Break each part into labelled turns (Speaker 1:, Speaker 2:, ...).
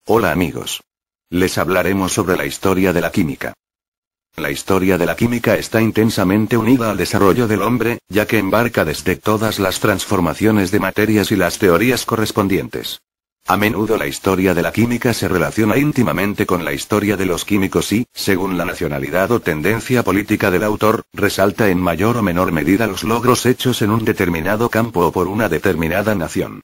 Speaker 1: Hola amigos. Les hablaremos sobre la historia de la química. La historia de la química está intensamente unida al desarrollo del hombre, ya que embarca desde todas las transformaciones de materias y las teorías correspondientes. A menudo la historia de la química se relaciona íntimamente con la historia de los químicos y, según la nacionalidad o tendencia política del autor, resalta en mayor o menor medida los logros hechos en un determinado campo o por una determinada nación.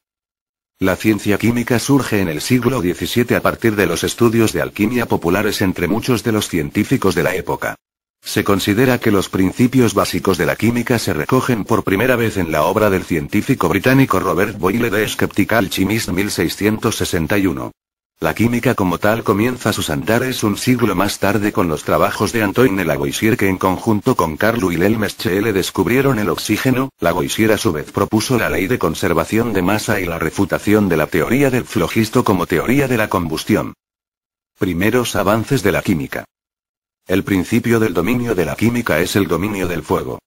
Speaker 1: La ciencia química surge en el siglo XVII a partir de los estudios de alquimia populares entre muchos de los científicos de la época. Se considera que los principios básicos de la química se recogen por primera vez en la obra del científico británico Robert Boyle de Skeptical Chemist 1661. La química como tal comienza sus andares un siglo más tarde con los trabajos de Antoine Lavoisier, que en conjunto con Carl Wilhelm Scheele descubrieron el oxígeno. Lavoisier a su vez propuso la ley de conservación de masa y la refutación de la teoría del flogisto como teoría de la combustión. Primeros avances de la química. El principio del dominio de la química es el dominio del fuego.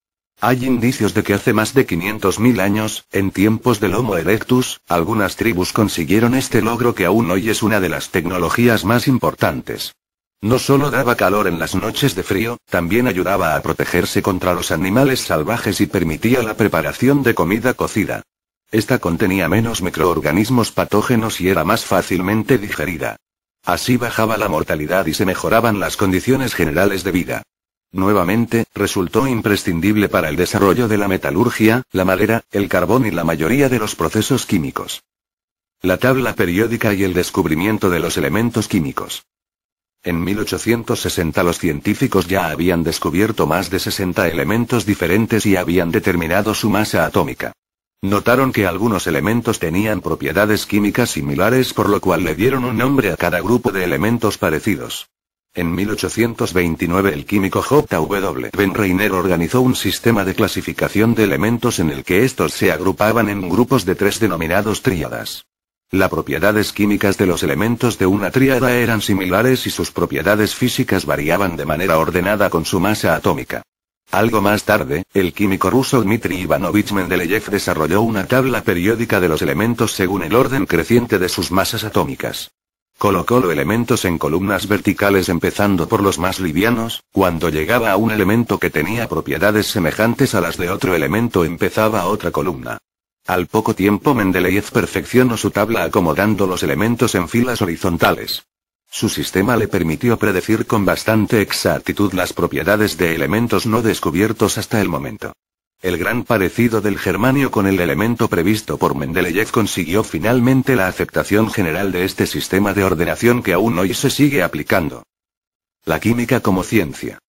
Speaker 1: Hay indicios de que hace más de 500.000 años, en tiempos del Homo erectus, algunas tribus consiguieron este logro que aún hoy es una de las tecnologías más importantes. No solo daba calor en las noches de frío, también ayudaba a protegerse contra los animales salvajes y permitía la preparación de comida cocida. Esta contenía menos microorganismos patógenos y era más fácilmente digerida. Así bajaba la mortalidad y se mejoraban las condiciones generales de vida. Nuevamente, resultó imprescindible para el desarrollo de la metalurgia, la madera, el carbón y la mayoría de los procesos químicos. La tabla periódica y el descubrimiento de los elementos químicos. En 1860 los científicos ya habían descubierto más de 60 elementos diferentes y habían determinado su masa atómica. Notaron que algunos elementos tenían propiedades químicas similares, por lo cual le dieron un nombre a cada grupo de elementos parecidos. En 1829 el químico J.W. Ben Reiner organizó un sistema de clasificación de elementos en el que estos se agrupaban en grupos de 3 denominados tríadas. Las propiedades químicas de los elementos de una tríada eran similares y sus propiedades físicas variaban de manera ordenada con su masa atómica. Algo más tarde, el químico ruso Dmitri Ivanovich Mendeleev desarrolló una tabla periódica de los elementos según el orden creciente de sus masas atómicas. Colocó los elementos en columnas verticales empezando por los más livianos. Cuando llegaba a un elemento que tenía propiedades semejantes a las de otro elemento empezaba otra columna. Al poco tiempo Mendeleev perfeccionó su tabla acomodando los elementos en filas horizontales. Su sistema le permitió predecir con bastante exactitud las propiedades de elementos no descubiertos hasta el momento. El gran parecido del germanio con el elemento previsto por Mendeleev consiguió finalmente la aceptación general de este sistema de ordenación que aún hoy se sigue aplicando. La química como ciencia.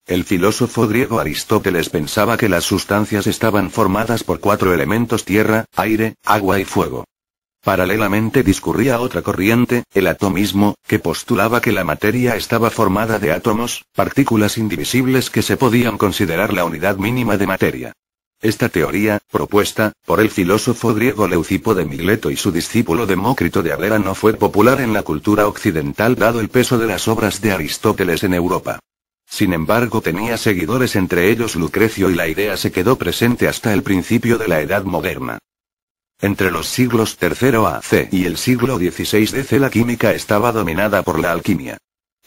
Speaker 1: El filósofo griego Aristóteles pensaba que las sustancias estaban formadas por 4 elementos: tierra, aire, agua y fuego. Paralelamente discurría otra corriente, el atomismo, que postulaba que la materia estaba formada de átomos, partículas indivisibles que se podían considerar la unidad mínima de materia. Esta teoría, propuesta por el filósofo griego Leucipo de Mileto y su discípulo Demócrito de Abdera, no fue popular en la cultura occidental dado el peso de las obras de Aristóteles en Europa. Sin embargo, tenía seguidores, entre ellos Lucrecio, y la idea se quedó presente hasta el principio de la Edad Moderna. Entre los siglos III AC y el siglo XVI DC la química estaba dominada por la alquimia.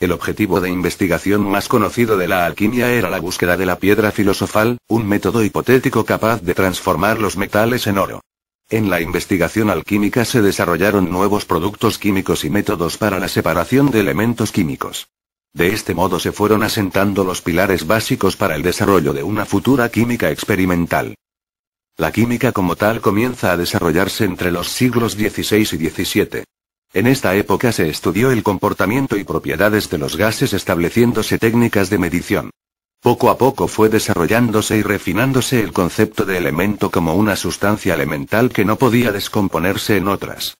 Speaker 1: El objetivo de investigación más conocido de la alquimia era la búsqueda de la piedra filosofal, un método hipotético capaz de transformar los metales en oro. En la investigación alquímica se desarrollaron nuevos productos químicos y métodos para la separación de elementos químicos. De este modo se fueron asentando los pilares básicos para el desarrollo de una futura química experimental. La química como tal comienza a desarrollarse entre los siglos XVI y XVII. En esta época se estudió el comportamiento y propiedades de los gases, estableciéndose técnicas de medición. Poco a poco fue desarrollándose y refinándose el concepto de elemento como una sustancia elemental que no podía descomponerse en otras.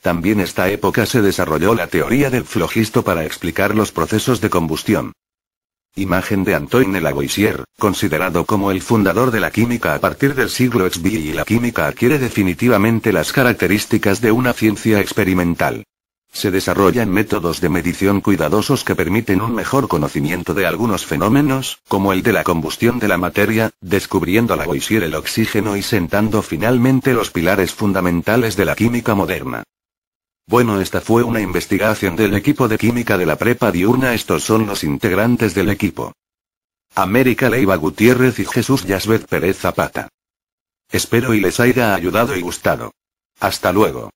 Speaker 1: También esta época se desarrolló la teoría del flogisto para explicar los procesos de combustión. Imagen de Antoine Lavoisier, considerado como el fundador de la química a partir del siglo XVI, y la química adquiere definitivamente las características de una ciencia experimental. Se desarrollan métodos de medición cuidadosos que permiten un mejor conocimiento de algunos fenómenos, como el de la combustión de la materia, descubriendo Lavoisier el oxígeno y sentando finalmente los pilares fundamentales de la química moderna. Bueno, esta fue una investigación del equipo de química de la prepa diurna. Estos son los integrantes del equipo: América Leiva Gutiérrez y Jesús Yasbet Pérez Zapata. Espero y les haya ayudado y gustado. Hasta luego.